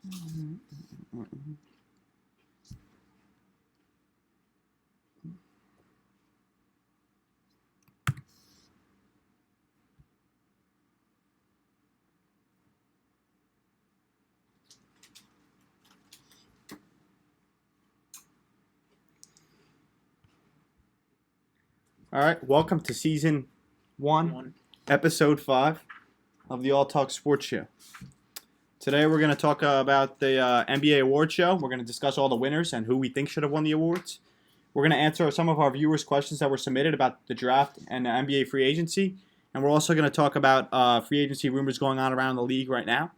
All right, welcome to season 1, episode 5 of the All Talk Sports Show. Today we're going to talk about the NBA award show. We're going to discuss all the winners and who we think should have won the awards. We're going to answer some of our viewers' questions that were submitted about the draft and the NBA free agency. And we're also going to talk about free agency rumors going on around the league right now.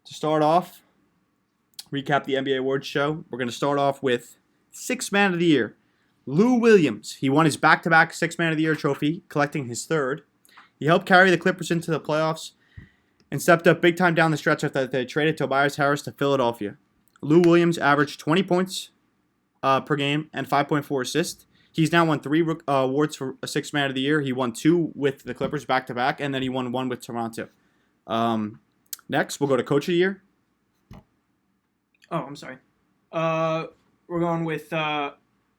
To start off, recap the NBA awards show. We're going to start off with Sixth Man of the Year. Lou Williams. He won his back-to-back Sixth Man of the Year trophy, collecting his third. He helped carry the Clippers into the playoffs and stepped up big time down the stretch after they traded Tobias Harris to Philadelphia. Lou Williams averaged 20 points per game and 5.4 assists. He's now won 3 awards for a Sixth Man of the Year. He won 2 with the Clippers back-to-back, and then he won 1 with Toronto. Next, we'll go to Coach of the Year. Oh, I'm sorry. We're going with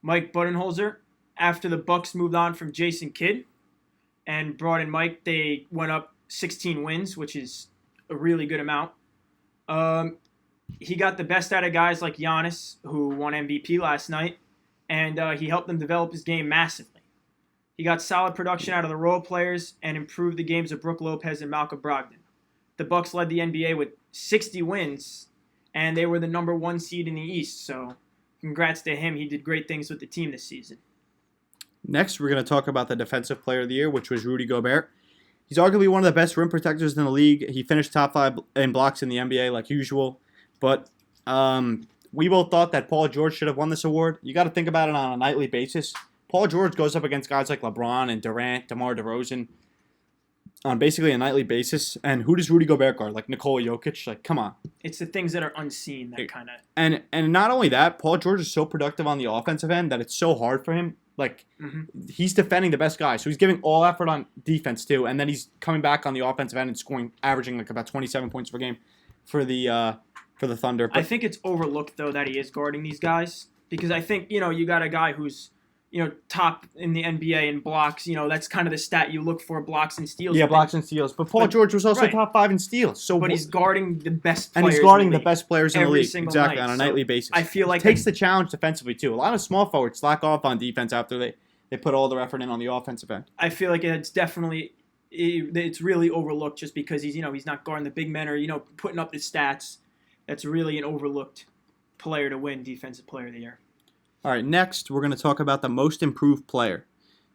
Mike Budenholzer. After the Bucks moved on from Jason Kidd and brought in Mike, they went up 16 wins, which is a really good amount. He got the best out of guys like Giannis, who won MVP last night, and he helped them develop his game massively. He got solid production out of the role players and improved the games of Brook Lopez and Malcolm Brogdon. The Bucks led the NBA with 60 wins, and they were the number 1 seed in the East, so congrats to him. He did great things with the team this season. Next, we're going to talk about the Defensive Player of the Year, which was Rudy Gobert. He's arguably one of the best rim protectors in the league. He finished top 5 in blocks in the NBA like usual. But we both thought that Paul George should have won this award. You got to think about it on a nightly basis. Paul George goes up against guys like LeBron and Durant, DeMar DeRozan on basically a nightly basis. And who does Rudy Gobert guard? Like Nikola Jokic? Like, come on. It's the things that are unseen that kind of... And not only that, Paul George is so productive on the offensive end that it's so hard for him. Like, he's defending the best guy. So he's giving all effort on defense, too. And then he's coming back on the offensive end and scoring, averaging like about 27 points per game for the Thunder. But I think it's overlooked, though, that he is guarding these guys. Because I think, you got a guy who's, top in the NBA in blocks. That's kind of the stat you look for, blocks and steals. Yeah, blocks and steals. But Paul George was also top 5 in steals. But he's guarding the best players. And he's guarding the best players in the league. Exactly, on a nightly basis. I feel like it takes the challenge defensively, too. A lot of small forwards slack off on defense after they put all their effort in on the offensive end. I feel like it's really overlooked just because he's not guarding the big men or, putting up the stats. That's really an overlooked player to win Defensive Player of the Year. All right, next we're going to talk about the most improved player.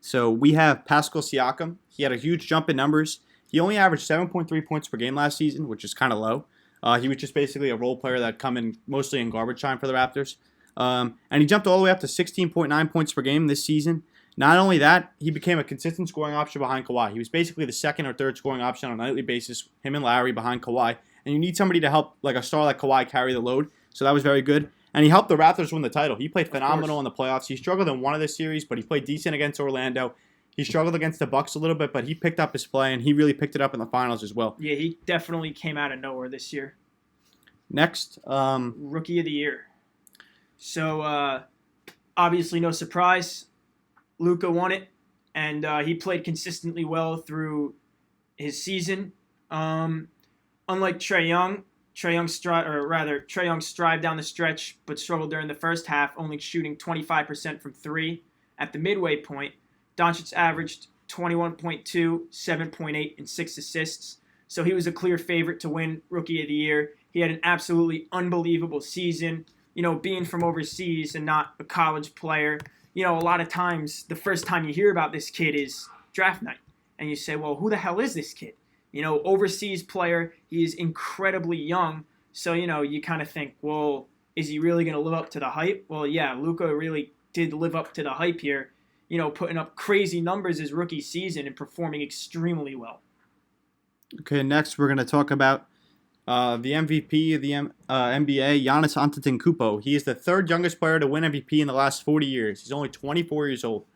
So we have Pascal Siakam. He had a huge jump in numbers. He only averaged 7.3 points per game last season, which is kind of low. He was just basically a role player that come in mostly in garbage time for the Raptors. And he jumped all the way up to 16.9 points per game this season. Not only that, he became a consistent scoring option behind Kawhi. He was basically the second or third scoring option on a nightly basis, him and Larry behind Kawhi. And you need somebody to help, like a star like Kawhi, carry the load. So that was very good. And he helped the Raptors win the title. He played phenomenal in the playoffs. He struggled in one of the series, but he played decent against Orlando. He struggled against the Bucks a little bit, but he picked up his play, and he really picked it up in the finals as well. Yeah, he definitely came out of nowhere this year. Next. Rookie of the Year. So, obviously no surprise. Luka won it, and he played consistently well through his season. Unlike Trae Young, Trae Young strived down the stretch but struggled during the first half, only shooting 25% from 3. At the midway point, Doncic averaged 21.2, 7.8, and 6 assists. So he was a clear favorite to win Rookie of the Year. He had an absolutely unbelievable season. Being from overseas and not a college player, a lot of times the first time you hear about this kid is draft night. And you say, well, who the hell is this kid? Overseas player, he's incredibly young. So, you kind of think, well, is he really going to live up to the hype? Well, yeah, Luka really did live up to the hype here, putting up crazy numbers his rookie season and performing extremely well. Okay, next we're going to talk about the MVP of the NBA, Giannis Antetokounmpo. He is the 3rd youngest player to win MVP in the last 40 years. He's only 24 years old.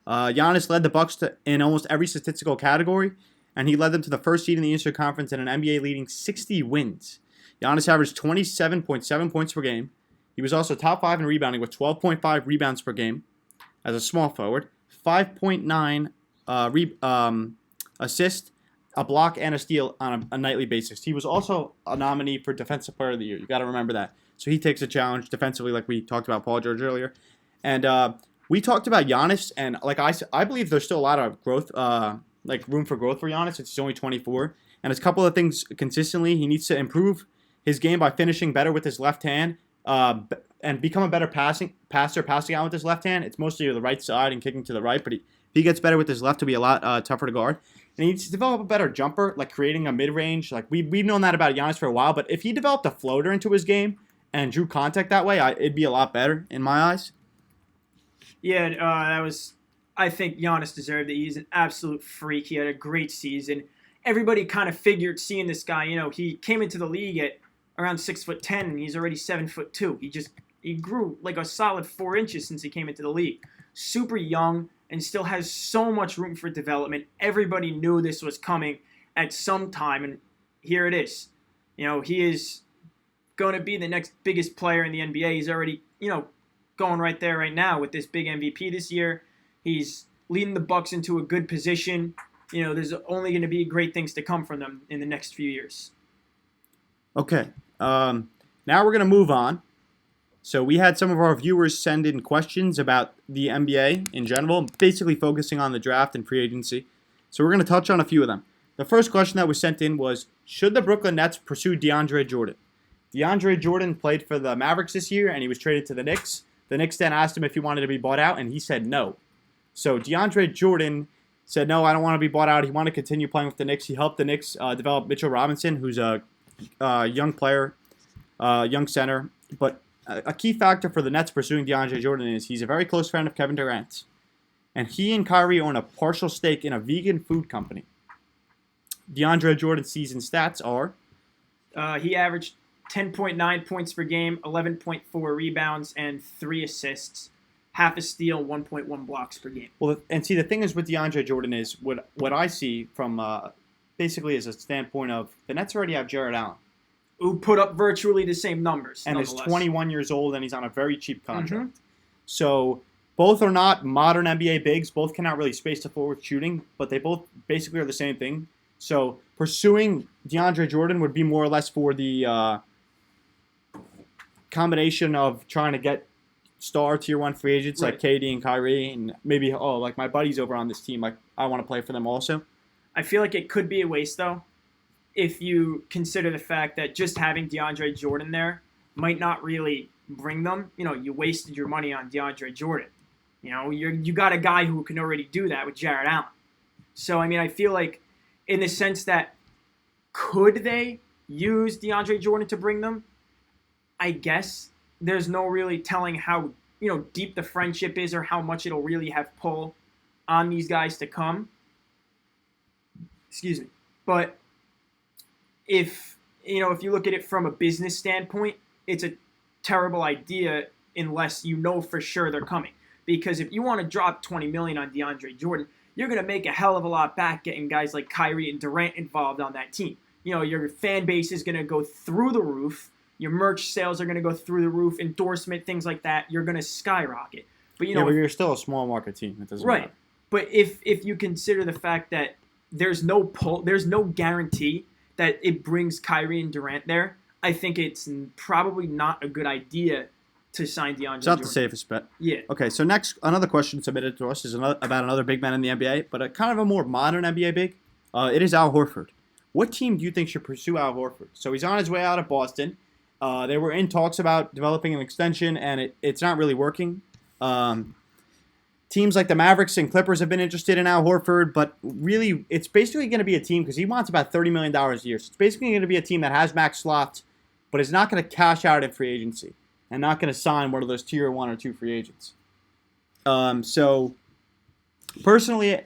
Giannis led the Bucks in almost every statistical category, and he led them to the 1st seed in the Eastern Conference and an NBA leading 60 wins. Giannis averaged 27.7 points per game. He was also top 5 in rebounding with 12.5 rebounds per game as a small forward, 5.9 assist, a block, and a steal on a nightly basis. He was also a nominee for Defensive Player of the Year. You got to remember that. So he takes a challenge defensively, like we talked about Paul George earlier. And we talked about Giannis, and like I believe there's still a lot of growth, like room for growth for Giannis. He's only 24, and it's a couple of things consistently. He needs to improve his game by finishing better with his left hand, and become a better passing out with his left hand. It's mostly the right side and kicking to the right, but if he gets better with his left, it'll be a lot tougher to guard. And he needs to develop a better jumper, like creating a mid-range. Like we've known that about Giannis for a while, but if he developed a floater into his game and drew contact that way, it'd be a lot better in my eyes. Yeah, I think Giannis deserved it. He's an absolute freak. He had a great season. Everybody kind of figured seeing this guy, he came into the league at around 6'10", and he's already 7'2". He grew like a solid 4 inches since he came into the league. Super young and still has so much room for development. Everybody knew this was coming at some time, and here it is. He is going to be the next biggest player in the NBA. He's already, going right there right now with this big MVP this year. He's leading the Bucks into a good position. There's only going to be great things to come from them in the next few years. Okay. Now we're going to move on. So we had some of our viewers send in questions about the NBA in general, basically focusing on the draft and free agency. So we're going to touch on a few of them. The first question that was sent in was, should the Brooklyn Nets pursue DeAndre Jordan? DeAndre Jordan played for the Mavericks this year, and he was traded to the Knicks. The Knicks then asked him if he wanted to be bought out, and he said no. So DeAndre Jordan said, no, I don't want to be bought out. He wanted to continue playing with the Knicks. He helped the Knicks develop Mitchell Robinson, who's a young player, young center. But a key factor for the Nets pursuing DeAndre Jordan is he's a very close friend of Kevin Durant. And he and Kyrie own a partial stake in a vegan food company. DeAndre Jordan's season stats are? He averaged 10.9 points per game, 11.4 rebounds, and 3 assists. Half a steal, 1.1 blocks per game. Well, and see, the thing is with DeAndre Jordan is what I see from basically as a standpoint of the Nets already have Jared Allen, who put up virtually the same numbers, and is 21 years old, and he's on a very cheap contract. Mm-hmm. So both are not modern NBA bigs. Both cannot really space the floor with shooting, but they both basically are the same thing. So pursuing DeAndre Jordan would be more or less for the combination of trying to get star tier 1 free agents like KD and Kyrie, and maybe like my buddies over on this team, like I want to play for them also. I feel like it could be a waste though, if you consider the fact that just having DeAndre Jordan there might not really bring them. You wasted your money on DeAndre Jordan. You got a guy who can already do that with Jared Allen. So I feel like in the sense that could they use DeAndre Jordan to bring them? I guess there's no really telling how deep the friendship is or how much it'll really have pull on these guys to come. Excuse me. But if you look at it from a business standpoint, it's a terrible idea unless you know for sure they're coming. Because if you want to drop $20 million on DeAndre Jordan, you're going to make a hell of a lot back getting guys like Kyrie and Durant involved on that team. Your fan base is going to go through the roof. Your merch sales are going to go through the roof. Endorsement, things like that, you're going to skyrocket. But but you're still a small market team. It doesn't matter. But if you consider the fact that there's no pull, there's no guarantee that it brings Kyrie and Durant there, I think it's probably not a good idea to sign DeAndre Jordan. It's not the safest bet. Yeah. Okay, so next, another question submitted to us is about another big man in the NBA, but a kind of a more modern NBA big. It is Al Horford. What team do you think should pursue Al Horford? So he's on his way out of Boston. They were in talks about developing an extension, and it's not really working. Teams like the Mavericks and Clippers have been interested in Al Horford, but really it's basically going to be a team, because he wants about $30 million a year. So it's basically going to be a team that has max slots, but is not going to cash out in free agency and not going to sign one of those tier 1 or 2 free agents. So personally,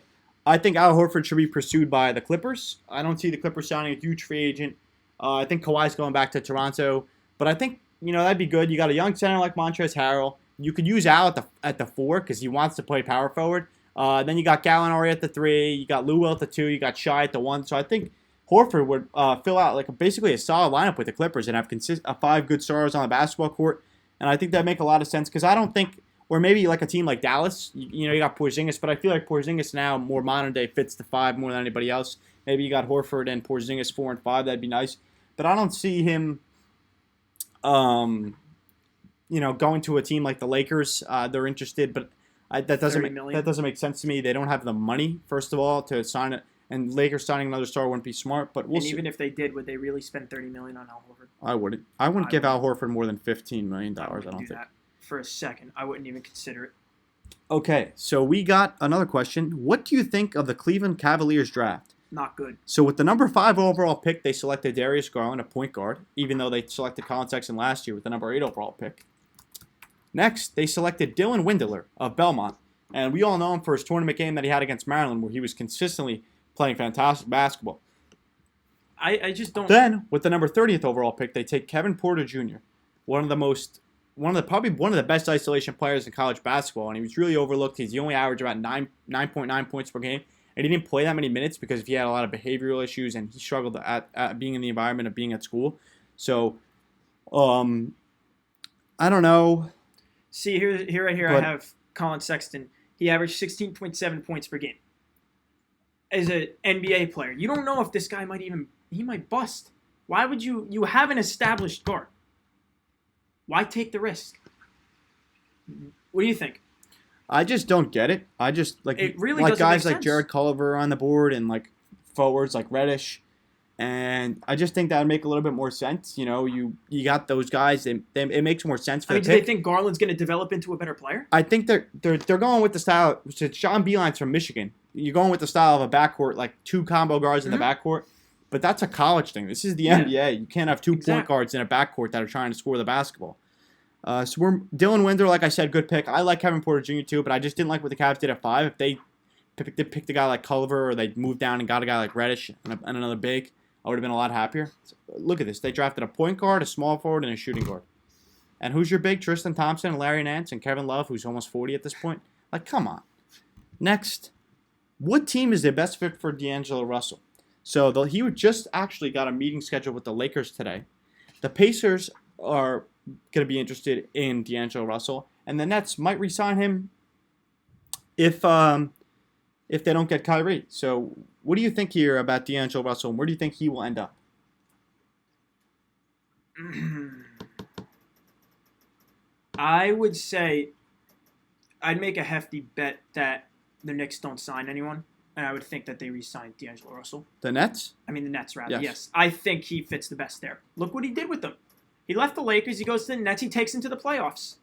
I think Al Horford should be pursued by the Clippers. I don't see the Clippers signing a huge free agent. I think Kawhi's going back to Toronto. But I think, that'd be good. You got a young center like Montrezl Harrell. You could use Al at the 4 because he wants to play power forward. Then you got Gallinari at the 3. You got Lou Will at the 2. You got Shai at the 1. So I think Horford would fill out like basically a solid lineup with the Clippers and have 5 good stars on the basketball court. And I think that make a lot of sense because I don't think, or maybe like a team like Dallas, you got Porzingis, but I feel like Porzingis now more modern day fits the 5 more than anybody else. Maybe you got Horford and Porzingis 4 and 5, that'd be nice. But I don't see him, going to a team like the Lakers. They're interested, but that doesn't make sense to me. They don't have the money, first of all, to sign it. And Lakers signing another star wouldn't be smart. But we'll see. Even if they did, would they really spend $30 million on Al Horford? I wouldn't. I wouldn't give Al Horford more than $15 million. I don't think. That for a second. I wouldn't even consider it. Okay, so we got another question. What do you think of the Cleveland Cavaliers draft? Not good. So with the number 5 overall pick, they selected Darius Garland, a point guard, even though they selected Colin Sexton last year with the number 8 overall pick. Next, they selected Dylan Windler of Belmont. And we all know him for his tournament game that he had against Maryland, where he was consistently playing fantastic basketball. I just don't. Then, with the number 30th overall pick, they take Kevin Porter Jr., probably one of the best isolation players in college basketball, and he was really overlooked. He only averaged about 9.9 points per game, and he didn't play that many minutes because he had a lot of behavioral issues, and he struggled at being in the environment of being at school. So, I don't know. See, here I have Colin Sexton. He averaged 16.7 points per game. As an NBA player, you don't know if this guy might bust. Why would you have an established guard? Why take the risk? What do you think? I just don't get it. I just it really like doesn't guys make like sense. Jared Culver on the board and like forwards like Reddish, and I just think that would make a little bit more sense. You got those guys, and it makes more sense for the do pick. they think Garland's going to develop into a better player? I think they're going with the style. Sean Beeline's from Michigan. You're going with the style of a backcourt, like 2 combo guards in the backcourt. But that's a college thing. This is the NBA. You can't have 2 point guards in a backcourt that are trying to score the basketball. So we're Dylan Windler, like I said, good pick. I like Kevin Porter Jr. too, but I just didn't like what the Cavs did at 5. If they picked a guy like Culver or they moved down and got a guy like Reddish and another big, I would have been a lot happier. So, look at this. They drafted a point guard, a small forward, and a shooting guard. And who's your big? Tristan Thompson and Larry Nance and Kevin Love, who's almost 40 at this point. Like, come on. Next, what team is the best fit for D'Angelo Russell? So he just actually got a meeting scheduled with the Lakers today. The Pacers are going to be interested in D'Angelo Russell, and the Nets might re-sign him if they don't get Kyrie. So what do you think here about D'Angelo Russell, and where do you think he will end up? I would say I'd make a hefty bet that the Knicks don't sign anyone, and I would think that they re-sign D'Angelo Russell. The Nets? I mean the Nets, rather. Yes. I think he fits the best there. Look what he did with them. He left the Lakers. He goes to the Nets. He takes into the playoffs.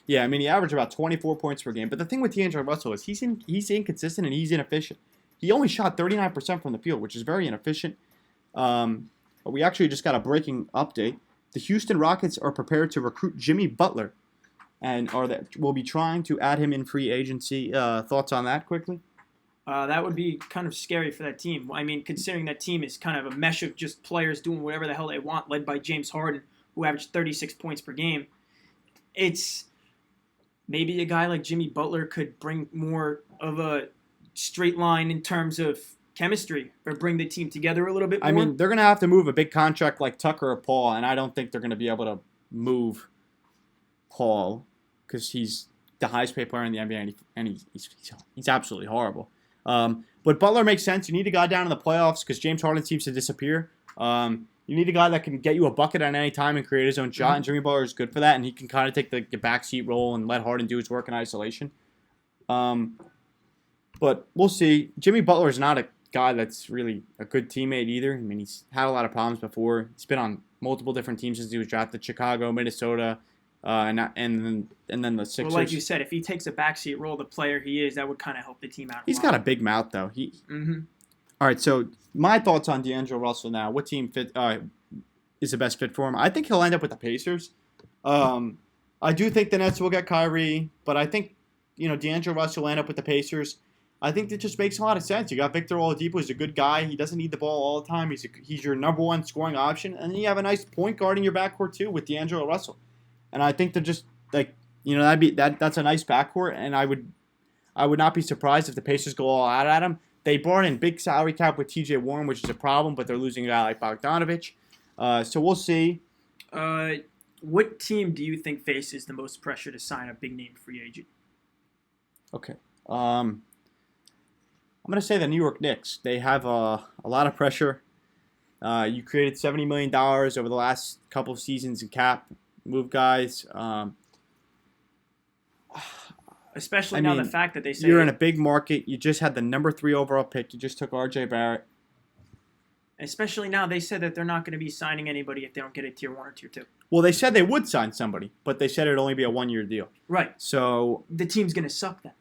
Yeah, I mean, he averaged about 24 points per game. But the thing with D'Angelo Russell is he's inconsistent and he's inefficient. He only shot 39% from the field, which is very inefficient. But we actually just got a breaking update. The Houston Rockets are prepared to recruit Jimmy Butler and will be trying to add him in free agency. Thoughts on that quickly? That would be kind of scary for that team. I mean, considering that team is kind of a mesh of just players doing whatever the hell they want, led by James Harden, who averaged 36 points per game. It's maybe a guy like Jimmy Butler could bring more of a straight line in terms of chemistry or bring the team together a little bit more. I mean, they're going to have to move a big contract like Tucker or Paul, and I don't think they're going to be able to move Paul because he's the highest paid player in the NBA, and he's absolutely horrible. But Butler makes sense. You need a guy down in the playoffs because James Harden seems to disappear. You need a guy that can get you a bucket at any time and create his own shot, and Jimmy Butler is good for that, and he can kind of take the backseat role and let Harden do his work in isolation. But we'll see. Jimmy Butler is not a guy that's really a good teammate either. I mean, he's had a lot of problems before. He's been on multiple different teams since he was drafted: Chicago, Minnesota, and then the Sixers. Well, like you said, if he takes a backseat role, the player he is, that would kind of help the team out. He's got a big mouth, though. All right, so my thoughts on D'Angelo Russell now. What team is the best fit for him? I think he'll end up with the Pacers. I do think the Nets will get Kyrie, but I think D'Angelo Russell will end up with the Pacers. I think that just makes a lot of sense. You got Victor Oladipo, who's a good guy. He doesn't need the ball all the time. He's your number one scoring option, and then you have a nice point guard in your backcourt too with D'Angelo Russell. And I think they're just that's a nice backcourt, and I would not be surprised if the Pacers go all out at him. They brought in big salary cap with T.J. Warren, which is a problem, but they're losing a guy like Bogdanovich. So we'll see. What team do you think faces the most pressure to sign a big-name free agent? Okay. I'm going to say the New York Knicks. They have a lot of pressure. You created $70 million over the last couple of seasons in cap. Move guys. Especially now the fact that they say you're in a big market. You just had the number 3 overall pick. You just took R.J. Barrett. Especially now they said that they're not going to be signing anybody if they don't get a tier 1 or tier 2. Well, they said they would sign somebody, but they said it'd only be a 1-year deal. Right. So the team's going to suck then.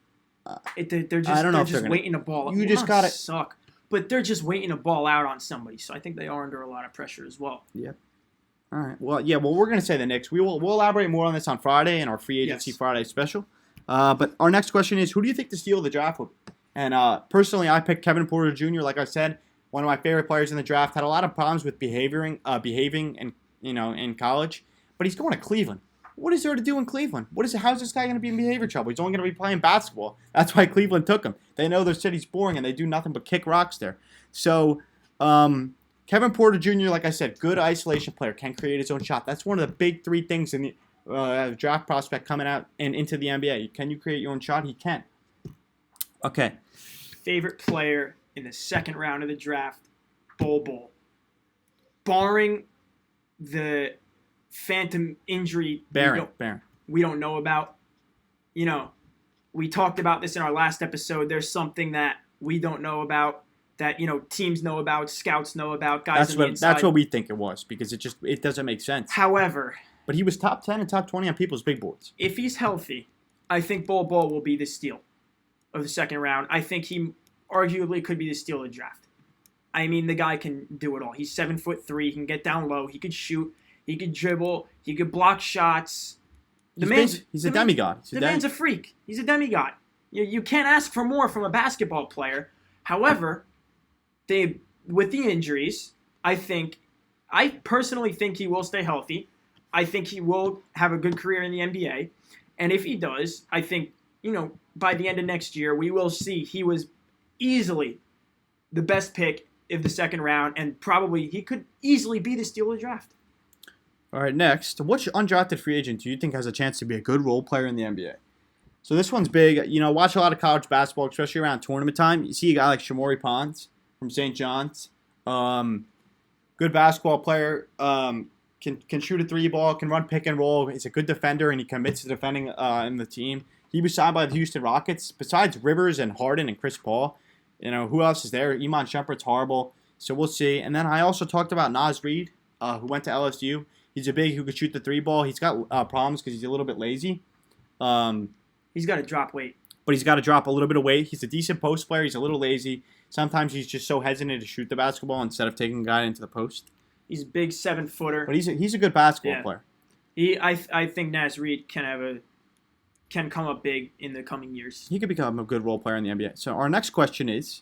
They're just, I don't know they're just waiting to ball. You just got to suck. But they're just waiting to ball out on somebody. So I think they are under a lot of pressure as well. Yep. All right. Well, yeah. Well, we're going to say the Knicks. We'll elaborate more on this on Friday in our Free Agency Friday special. But our next question is, who do you think the steal of the draft will be? And personally, I picked Kevin Porter Jr. Like I said, one of my favorite players in the draft. Had a lot of problems with behaving in college, but he's going to Cleveland. What is there to do in Cleveland? How's this guy going to be in behavior trouble? He's only going to be playing basketball. That's why Cleveland took him. They know their city's boring and they do nothing but kick rocks there. So, Kevin Porter Jr., like I said, good isolation player, can create his own shot. That's one of the big 3 things in the draft prospect coming out and into the NBA. Can you create your own shot? He can. Okay. Favorite player in the second round of the draft, Bol Bol. Barring the phantom injury we don't know about. We talked about this in our last episode. There's something that we don't know about that, teams know about, scouts know about, guys on the inside. That's what we think it was because it doesn't make sense. However, but he was top 10 and top 20 on people's big boards. If he's healthy, I think Bol Bol will be the steal of the second round. I think he arguably could be the steal of the draft. I mean, the guy can do it all. He's 7'3". He can get down low. He could shoot. He could dribble. He could block shots. He's a demigod. The man's a freak. He's a demigod. You can't ask for more from a basketball player. However, with the injuries, I personally think he will stay healthy. I think he will have a good career in the NBA. And if he does, I think, by the end of next year, we will see he was easily the best pick of the second round, and probably he could easily be the steal of the draft. All right, next, which undrafted free agent do you think has a chance to be a good role player in the NBA? So this one's big. Watch a lot of college basketball, especially around tournament time. You see a guy like Shamorie Ponds from St. John's. Good basketball player. Can shoot a 3-ball, can run pick and roll. He's a good defender, and he commits to defending in the team. He was signed by the Houston Rockets. Besides Rivers and Harden and Chris Paul, who else is there? Iman Shumpert's horrible. So we'll see. And then I also talked about Naz Reid, who went to LSU. He's a big who could shoot the 3-ball. He's got problems because he's a little bit lazy. He's got to drop weight. But he's got to drop a little bit of weight. He's a decent post player. He's a little lazy. Sometimes he's just so hesitant to shoot the basketball instead of taking a guy into the post. He's a big 7-footer. But he's a good basketball player. I think Naz Reid can come up big in the coming years. He could become a good role player in the NBA. So our next question is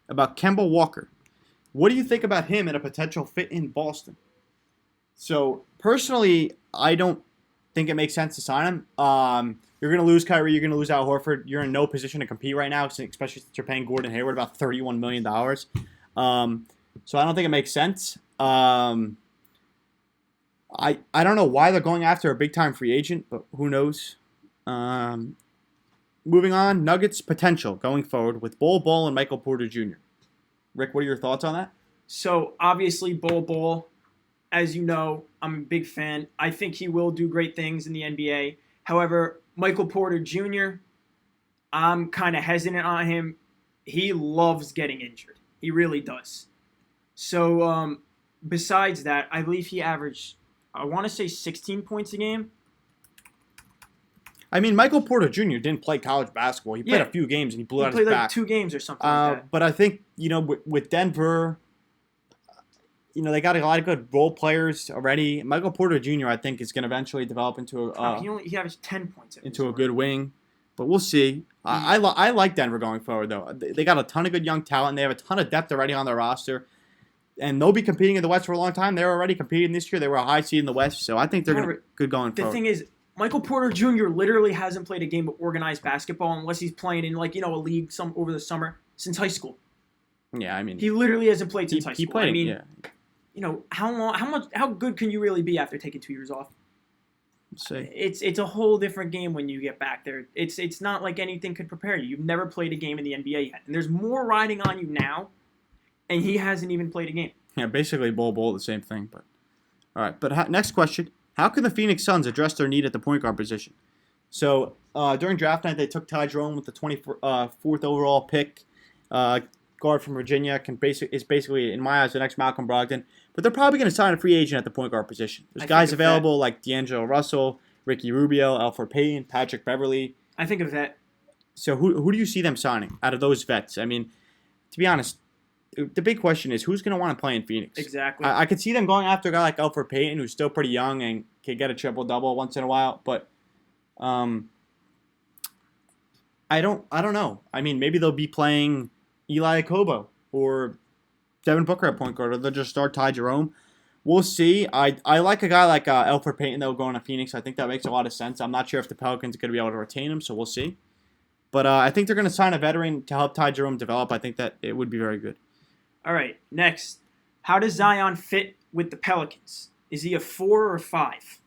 about Kemba Walker. What do you think about him and a potential fit in Boston? So personally, I don't think it makes sense to sign him. You're going to lose Kyrie. You're going to lose Al Horford. You're in no position to compete right now, especially since you're paying Gordon Hayward about $31 million. So I don't think it makes sense. I don't know why they're going after a big-time free agent, but who knows? Moving on, Nuggets potential going forward with Bol Bol and Michael Porter Jr. Rick, what are your thoughts on that? So obviously Bol Bol, as you know, I'm a big fan. I think he will do great things in the NBA. However, Michael Porter Jr., I'm kind of hesitant on him. He loves getting injured. He really does. So besides that, I believe he averaged, I want to say 16 points a game. I mean, Michael Porter Jr. didn't play college basketball. He played a few games and he blew out his back. He played like 2 games or something like that. But I think, with Denver, they got a lot of good role players already. Michael Porter Jr., I think, is going to eventually develop into he averaged 10 points. Into a good wing. But we'll see. I like Denver going forward, though. They got a ton of good young talent. They have a ton of depth already on their roster. And they'll be competing in the West for a long time. They're already competing this year. They were a high seed in the West. So I think they're going to be good going forward. The thing is, Michael Porter Jr. literally hasn't played a game of organized basketball unless he's playing in a league over the summer since high school. Yeah, I mean, He literally hasn't played since high he school. played. I mean, Yeah, how good can you really be after taking 2 years off? let's see. It's a whole different game when you get back there. It's not like anything could prepare you. You've never played a game in the NBA yet, and there's more riding on you now, and he hasn't even played a game. Yeah, basically Bol the same thing. But all right. But next question: how can the Phoenix Suns address their need at the point guard position? So during draft night, they took Ty Jerome with the 24th overall pick. Guard from Virginia is basically, in my eyes, the next Malcolm Brogdon. But they're probably going to sign a free agent at the point guard position. There's guys available like D'Angelo Russell, Ricky Rubio, Elfrid Payton, Patrick Beverley. I think of that. So who do you see them signing out of those vets? I mean, to be honest, the big question is who's going to want to play in Phoenix? Exactly. I could see them going after a guy like Elfrid Payton, who's still pretty young and can get a triple-double once in a while. But I don't know. I mean, maybe they'll be playing Eli Akobo or Devin Booker at point guard, or they'll just start Ty Jerome. We'll see. I like a guy like Elfrid Payton that will go into Phoenix. I think that makes a lot of sense. I'm not sure if the Pelicans are going to be able to retain him, so we'll see. But I think they're going to sign a veteran to help Ty Jerome develop. I think that it would be very good. All right, next. How does Zion fit with the Pelicans? Is he a 4 or 5?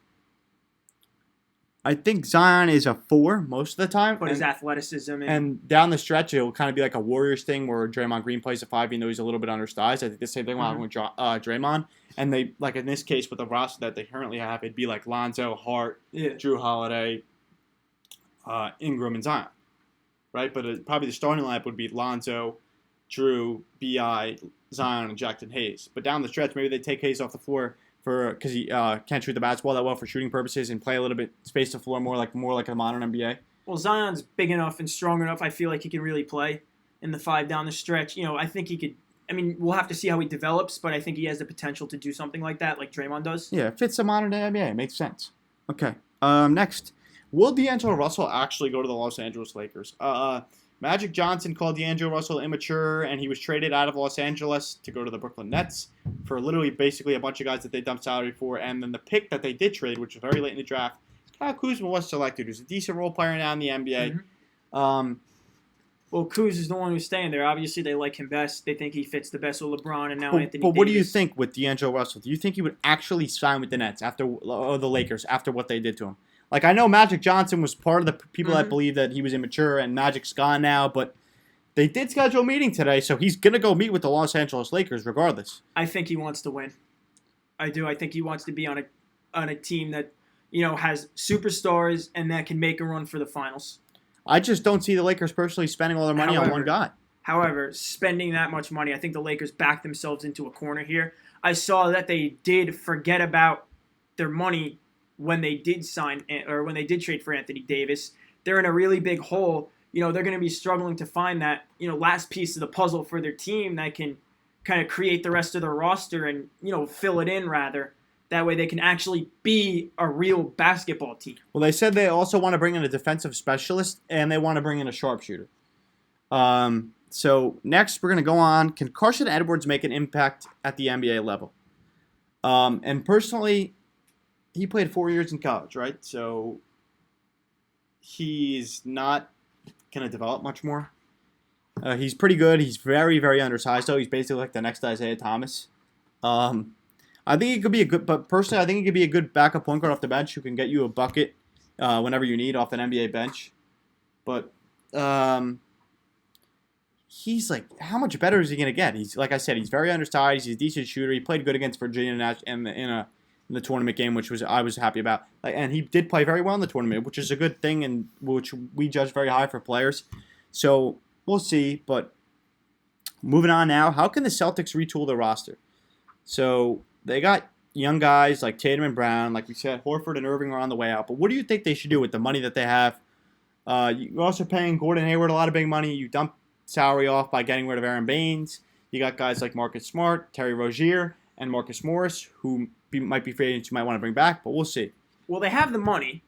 I think Zion is a 4 most of the time. But his athleticism and down the stretch, it will kind of be like a Warriors thing where Draymond Green plays a 5 even though he's a little bit undersized. I think the same thing will happen with Draymond. And they, like in this case with the roster that they currently have, it'd be like Lonzo, Hart, Drew Holiday, Ingram, and Zion. Right? But probably the starting lineup would be Lonzo, Drew, B.I., Zion, and Jackson Hayes. But down the stretch, maybe they take Hayes off the floor because he can't shoot the basketball that well for shooting purposes and play a little bit space the floor more like a modern NBA. Well, Zion's big enough and strong enough. I feel like he can really play in the 5 down the stretch. I think he could. I mean, we'll have to see how he develops, but I think he has the potential to do something like that, like Draymond does. Yeah, it fits the modern day NBA. It makes sense. Okay. Next, will D'Angelo Russell actually go to the Los Angeles Lakers? Magic Johnson called D'Angelo Russell immature, and he was traded out of Los Angeles to go to the Brooklyn Nets for literally basically a bunch of guys that they dumped salary for. And then the pick that they did trade, which was very late in the draft, Kyle Kuzma was selected, who's a decent role player now in the NBA. Mm-hmm. Well, Kuz is the one who's staying there. Obviously, they like him best. They think he fits the best with LeBron and now Anthony Davis. But what do you think with D'Angelo Russell? Do you think he would actually sign with the Nets or the Lakers after what they did to him? Like, I know Magic Johnson was part of the people that believe that he was immature and Magic's gone now, but they did schedule a meeting today, so he's going to go meet with the Los Angeles Lakers regardless. I think he wants to win. I do. I think he wants to be on a team that, has superstars and that can make a run for the finals. I just don't see the Lakers personally spending all their money on one guy. However, spending that much money, I think the Lakers backed themselves into a corner here. I saw that they did forget about their money when they did trade for Anthony Davis. They're in a really big hole. They're going to be struggling to find that, last piece of the puzzle for their team that can kind of create the rest of their roster and, fill it in rather. That way they can actually be a real basketball team. Well, they said they also want to bring in a defensive specialist and they want to bring in a sharpshooter. So next we're going to go on. Can Carson Edwards make an impact at the NBA level? And personally, he played 4 years in college, right? So he's not going to develop much more. He's pretty good. He's very, very undersized, though. He's basically like the next Isaiah Thomas. I think he could be personally, I think he could be a good backup point guard off the bench who can get you a bucket whenever you need off an NBA bench. But he's like, how much better is he going to get? He's, like I said, he's very undersized. He's a decent shooter. He played good against Virginia in the tournament game, which I was happy about. And he did play very well in the tournament, which is a good thing and which we judge very high for players. So we'll see. But moving on now, how can the Celtics retool their roster? So they got young guys like Tatum and Brown. Like we said, Horford and Irving are on the way out. But what do you think they should do with the money that they have? You're also paying Gordon Hayward a lot of big money. You dump salary off by getting rid of Aaron Baines. You got guys like Marcus Smart, Terry Rozier, and Marcus Morris, who might be free agents you might want to bring back, but we'll see. Well, they have the money,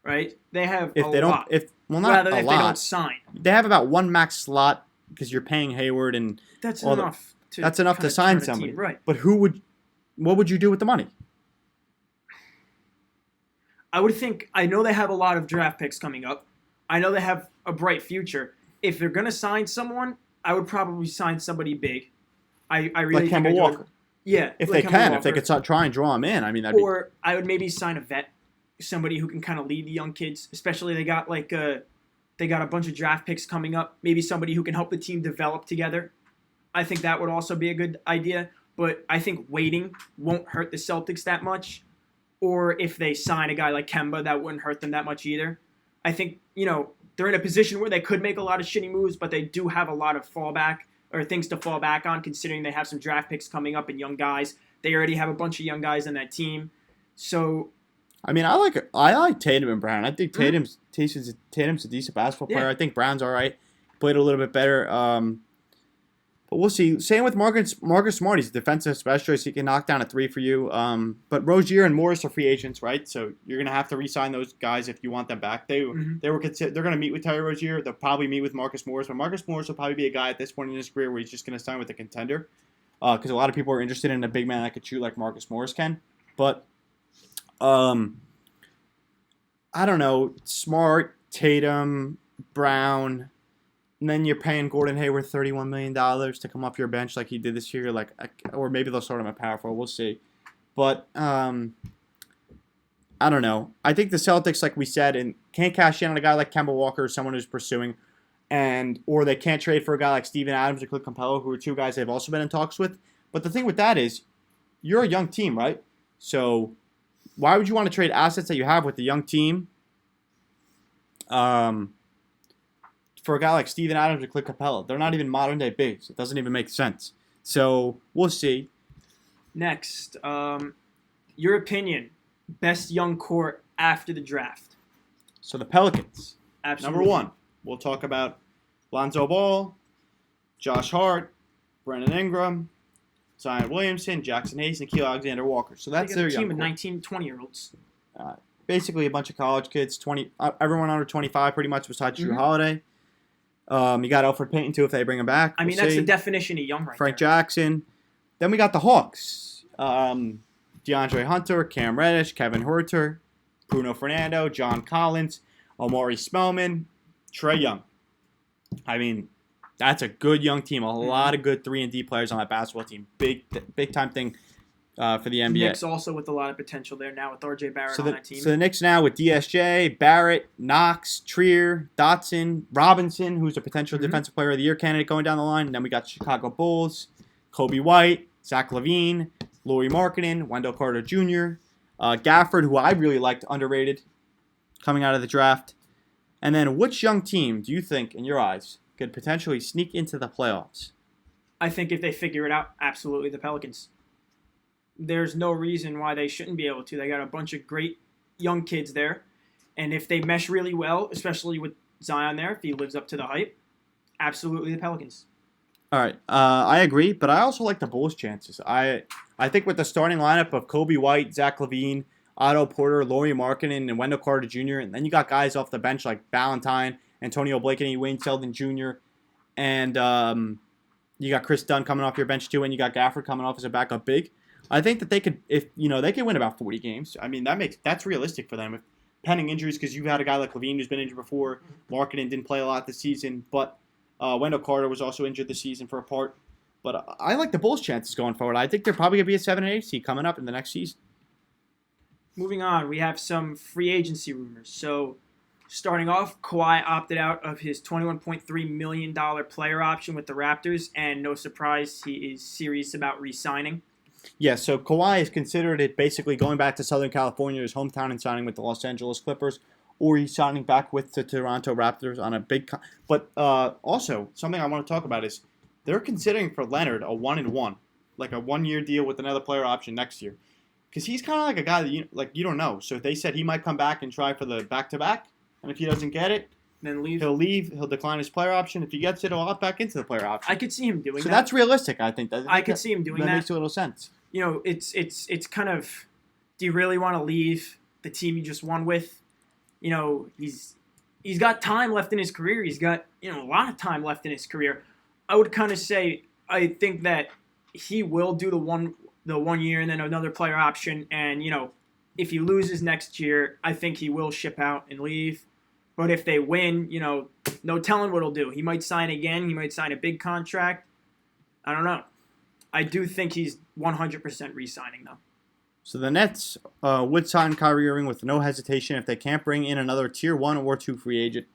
right? They have if a they don't, lot. Not Rather, a if lot. They don't sign. They have about one max slot because you're paying Hayward and that's enough. That's enough to sign somebody, right? But what would you do with the money? I would think. I know they have a lot of draft picks coming up. I know they have a bright future. If they're going to sign someone, I would probably sign somebody big. I really Like think Kemba I do. Walker. Yeah, If like they Kemba can, if they Walker. could try and draw him in, I mean, that'd be. Or I would maybe sign a vet, somebody who can kind of lead the young kids. Especially they got they got a bunch of draft picks coming up. Maybe somebody who can help the team develop together. I think that would also be a good idea. But I think waiting won't hurt the Celtics that much. Or if they sign a guy like Kemba, that wouldn't hurt them that much either. I think, they're in a position where they could make a lot of shitty moves, but they do have a lot of fallback or things to fall back on, considering they have some draft picks coming up and young guys. They already have a bunch of young guys on that team. So, I mean, I like Tatum and Brown. I think Tatum's a decent basketball player. Yeah. I think Brown's all right. Played a little bit better. But we'll see. Same with Marcus Smart. He's a defensive specialist. He can knock down a three for you. But Rozier and Morris are free agents, right? So you're gonna have to re-sign those guys if you want them back. They're gonna meet with Terry Rozier. They'll probably meet with Marcus Morris, but Marcus Morris will probably be a guy at this point in his career where he's just gonna sign with a contender. Because a lot of people are interested in a big man that could shoot like Marcus Morris can. But I don't know. Smart, Tatum, Brown. And then you're paying Gordon Hayward $31 million to come off your bench like he did this year, or maybe they'll start him at power forward. We'll see. But I don't know. I think the Celtics, like we said, and can't cash in on a guy like Kemba Walker, or someone who's pursuing, or they can't trade for a guy like Steven Adams or Clint Capella, who are two guys they've also been in talks with. But the thing with that is, you're a young team, right? So why would you want to trade assets that you have with the young team? For a guy like Steven Adams or Clint Capella. They're not even modern-day bigs. It doesn't even make sense. So, we'll see. next, your opinion, best young core after the draft. So, the Pelicans. Absolutely. Number one, we'll talk about Lonzo Ball, Josh Hart, Brandon Ingram, Zion Williamson, Jackson Hayes, and Nikhil Alexander-Walker. So, that's their young team of core. 19, 20-year-olds. Basically, a bunch of college kids. Everyone under 25 pretty much besides Drew Mhm. Holiday. You got Alfred Payton, too, if they bring him back. I mean, We'll that's see. the definition of young right Frank there. Jackson. Then we got the Hawks. DeAndre Hunter, Cam Reddish, Kevin Huerter, Bruno Fernando, John Collins, Omari Spellman, Trae Young. I mean, that's a good young team. A lot of good 3-and-D players on that basketball team. Big time thing for the NBA. Knicks also with a lot of potential there now with RJ Barrett So on that team. the Knicks now with DSJ, Barrett, Knox, Trier, Dotson, Robinson, who's a potential Defensive Player of the Year candidate going down the line. And then we got Chicago Bulls, Kobe White, Zach LaVine, Lauri Markkanen, Wendell Carter Jr., Gafford, who I really liked, underrated, coming out of the draft. And then which young team do you think, in your eyes, could potentially sneak into the playoffs? I think if they figure it out, absolutely the Pelicans. There's no reason why they shouldn't be able to. They got a bunch of great young kids there. And if they mesh really well, especially with Zion there, if he lives up to the hype, absolutely the Pelicans. All right, I agree, but I also like the Bulls' chances. I think with the starting lineup of Kobe White, Zach LaVine, Otto Porter, Lauri Markkanen, and Wendell Carter Jr., and then you got guys off the bench like Ballantyne, Antonio Blakeney, Wayne Selden Jr., and you got Chris Dunn coming off your bench too, and you got Gafford coming off as a backup big. I think that they could, they could win about 40 games. I mean, that's realistic for them. If pending injuries, because you've had a guy like LaVine who's been injured before. Markkanen didn't play a lot this season, but Wendell Carter was also injured this season for a part. But I like the Bulls' chances going forward. I think they're probably going to be a 7 and 8 seed coming up in the next season. Moving on, we have some free agency rumors. So, starting off, Kawhi opted out of his $21.3 million player option with the Raptors, and no surprise, he is serious about re-signing. Yeah, so Kawhi is considered it basically going back to Southern California, his hometown, and signing with the Los Angeles Clippers, or he's signing back with the Toronto Raptors on a big. But also, something I want to talk about is they're considering for Leonard a 1-and-1, like a 1-year deal with another player option next year, because he's kind of like a guy that you don't know. So they said he might come back and try for the back-to-back, and if he doesn't get it, Then leave. he'll leave. He'll decline his player option. If he gets it, he'll opt back into the player option. I could see him doing So that. that's realistic, I think. I could see him doing that. that. Makes a little sense. You know, it's kind of, do you really want to leave the team you just won with? You know, he's got time left in his career. He's got, a lot of time left in his career. I would kind of say I think that he will do the one year and then another player option. And, if he loses next year, I think he will ship out and leave. But if they win, no telling what he'll do. He might sign again. He might sign a big contract. I don't know. I do think he's 100% re-signing, though. So the Nets would sign Kyrie Irving with no hesitation if they can't bring in another Tier 1 or 2 free agent.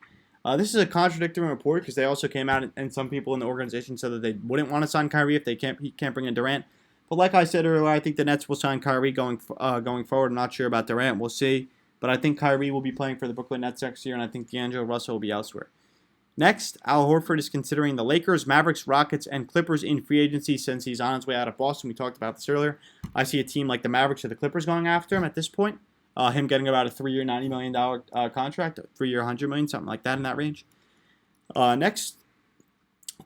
This is a contradictory report because they also came out and some people in the organization said that they wouldn't want to sign Kyrie if he can't bring in Durant. But like I said earlier, I think the Nets will sign Kyrie going forward. I'm not sure about Durant. We'll see. But I think Kyrie will be playing for the Brooklyn Nets next year, and I think D'Angelo Russell will be elsewhere. Next, Al Horford is considering the Lakers, Mavericks, Rockets, and Clippers in free agency since he's on his way out of Boston. We talked about this earlier. I see a team like the Mavericks or the Clippers going after him at this point. Him getting about a 3-year, $90 million contract, 3-year, $100 million, something like that in that range. Next,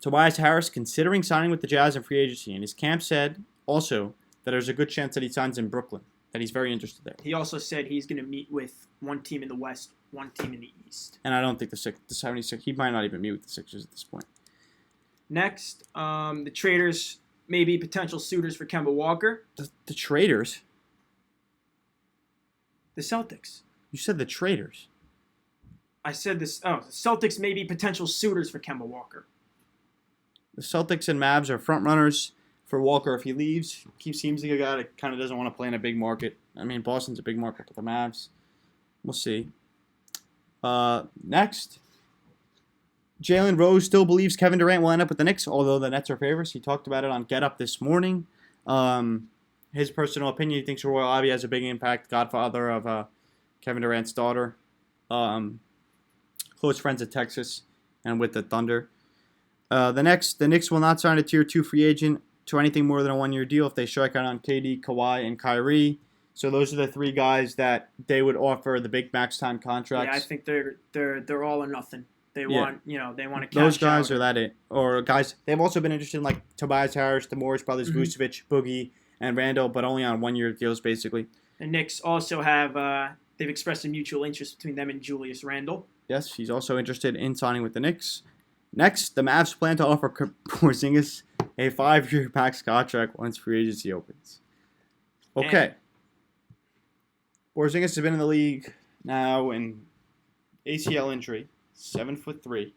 Tobias Harris considering signing with the Jazz in free agency, and his camp said also that there's a good chance that he signs in Brooklyn, that he's very interested there. He also said he's going to meet with one team in the West, one team in the East. And I don't think the 76, he might not even meet with the Sixers at this point. Next, the traders may be potential suitors for Kemba Walker. The traders? The Celtics. You said the traders. I said this. Oh, the Celtics may be potential suitors for Kemba Walker. The Celtics and Mavs are front runners for Walker if he leaves. He seems like a guy that kind of doesn't want to play in a big market. I mean, Boston's a big market for the Mavs. We'll see. Next, Jalen Rose still believes Kevin Durant will end up with the Knicks, although the Nets are favorites. He talked about it on Get Up this morning. His personal opinion, he thinks Royal Ivy has a big impact. Godfather of Kevin Durant's daughter. Close friends at Texas and with the Thunder. The Knicks will not sign a Tier 2 free agent to anything more than a one-year deal if they strike out on KD, Kawhi, and Kyrie. So those are the three guys that they would offer the big max time contracts. Yeah, I think they're all or nothing. They want to cash those guys out. are that it. Or guys, they've also been interested in like Tobias Harris, the Morris brothers, Vucevic, Boogie, and Randall, but only on one-year deals basically. The Knicks also have they've expressed a mutual interest between them and Julius Randle. Yes, he's also interested in signing with the Knicks. Next, the Mavs plan to offer Porzingis a 5-year max contract once free agency opens. Okay. Porzingis has been in the league now in ACL injury, 7'3".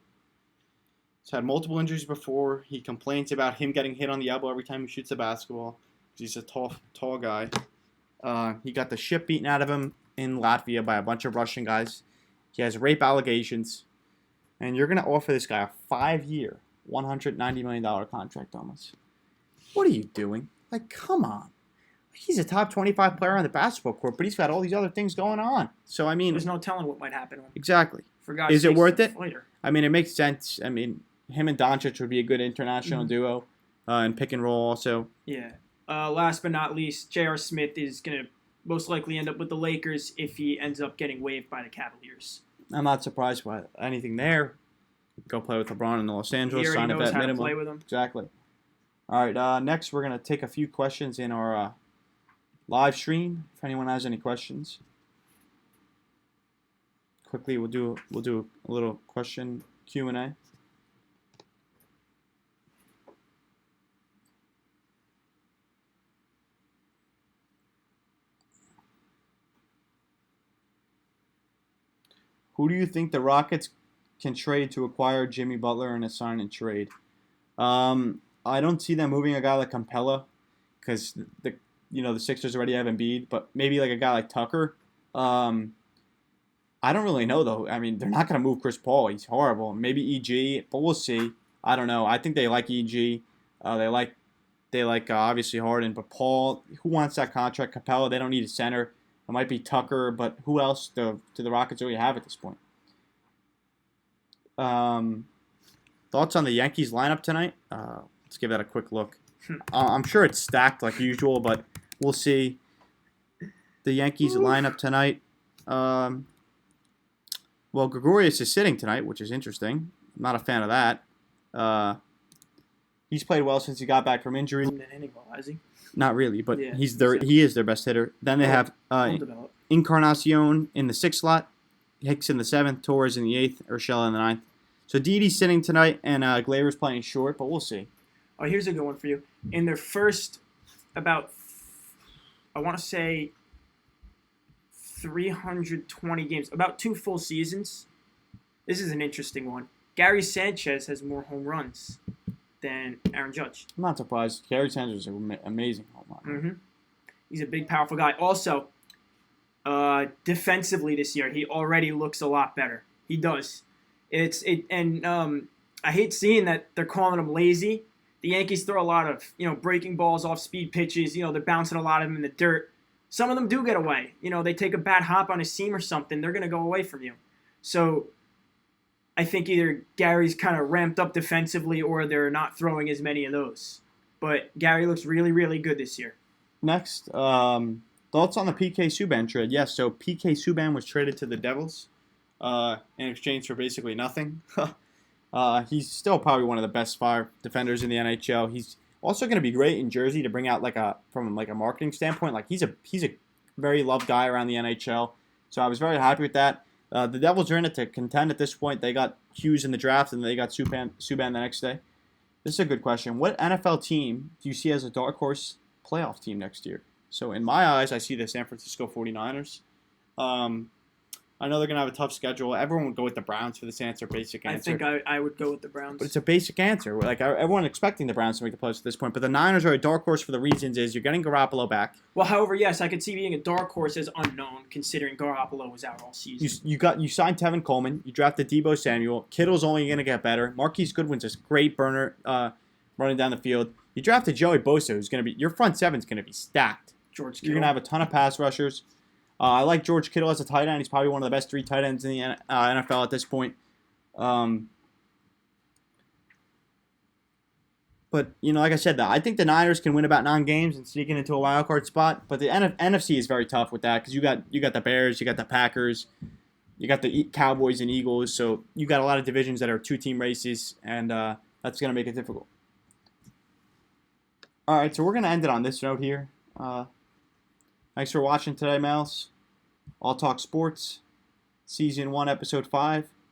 He's had multiple injuries before. He complains about him getting hit on the elbow every time he shoots a basketball. He's a tall guy. He got the shit beaten out of him in Latvia by a bunch of Russian guys. He has rape allegations. And you're going to offer this guy a 5-year, $190 million contract almost. What are you doing? Like, come on. He's a top 25 player on the basketball court, but he's got all these other things going on. So, I mean... There's no telling what might happen to him. Exactly. For God's Is it sakes, worth it? Later. I mean, it makes sense. I mean, him and Doncic would be a good international duo and pick and roll also. Yeah. Last but not least, J.R. Smith is going to most likely end up with the Lakers if he ends up getting waived by the Cavaliers. I'm not surprised by anything there. Go play with LeBron in Los Angeles. He already Sign a knows vet how minimum. to play with him. Exactly. All right. Next, we're gonna take a few questions in our live stream. If anyone has any questions, quickly we'll do a little question Q&A. Who do you think the Rockets can trade to acquire Jimmy Butler in a sign and trade? I don't see them moving a guy like Capella because the Sixers already have Embiid, but maybe like a guy like Tucker. I don't really know though. I mean, they're not going to move Chris Paul. He's horrible. Maybe EG, but we'll see. I don't know. I think they like EG. They like obviously Harden, but Paul. Who wants that contract? Capella. They don't need a center. It might be Tucker, but who else do the Rockets really have at this point? Thoughts on the Yankees lineup tonight? Let's give that a quick look. I'm sure it's stacked like usual, but we'll see. The Yankees lineup tonight. Well, Gregorius is sitting tonight, which is interesting. I'm not a fan of that. He's played well since he got back from injury. Has he? Not really, but Yeah, he is their best hitter. Then they have Encarnacion in the 6th slot, Hicks in the 7th, Torres in the 8th, Urshela in the 9th. So Didi's sitting tonight, and Glaber's playing short, but we'll see. Oh, here's a good one for you. In their first about, I want to say, 320 games, about 2 full seasons, This is an interesting one. Gary Sanchez has more home runs than Aaron Judge. I'm not surprised. Gary Sanders is an amazing home run. Mm-hmm. He's a big, powerful guy. Also, defensively this year, he already looks a lot better. He does. I hate seeing that they're calling him lazy. The Yankees throw a lot of breaking balls off speed pitches. They're bouncing a lot of them in the dirt. Some of them do get away. They take a bad hop on a seam or something. They're going to go away from you. So I think either Gary's kind of ramped up defensively or they're not throwing as many of those. But Gary looks really, really good this year. Next, thoughts on the PK Subban trade? Yes, so PK Subban was traded to the Devils in exchange for basically nothing. He's still probably one of the best 5 defenders in the NHL. He's also going to be great in Jersey to bring out from a marketing standpoint. Like he's a very loved guy around the NHL. So I was very happy with that. The Devils are in it to contend at this point. They got Hughes in the draft and they got Subban the next day. This is a good question. What NFL team do you see as a dark horse playoff team next year? So in my eyes, I see the San Francisco 49ers. I know they're going to have a tough schedule. Everyone would go with the Browns for this answer, basic answer. I think I would go with the Browns. But it's a basic answer. Like everyone expecting the Browns to make the playoffs at this point. But the Niners are a dark horse for the reasons is you're getting Garoppolo back. Well, however, yes, I could see being a dark horse as unknown, considering Garoppolo was out all season. You signed Tevin Coleman. You drafted Deebo Samuel. Kittle's only going to get better. Marquise Goodwin's a great burner running down the field. You drafted Joey Bosa, who's going to be your front seven's going to be stacked. George Kittle. You're going to have a ton of pass rushers. I like George Kittle as a tight end. He's probably one of the best 3 tight ends in the NFL at this point. But, like I said, I think the Niners can win about 9 games and sneak into a wild card spot. But the NFC is very tough with that because you got the Bears, you got the Packers, you got the Cowboys and Eagles. So you got a lot of divisions that are 2-team races, and that's going to make it difficult. All right, so we're going to end it on this note here. Thanks for watching today, Mels. All Talk Sports, Season 1, Episode 5.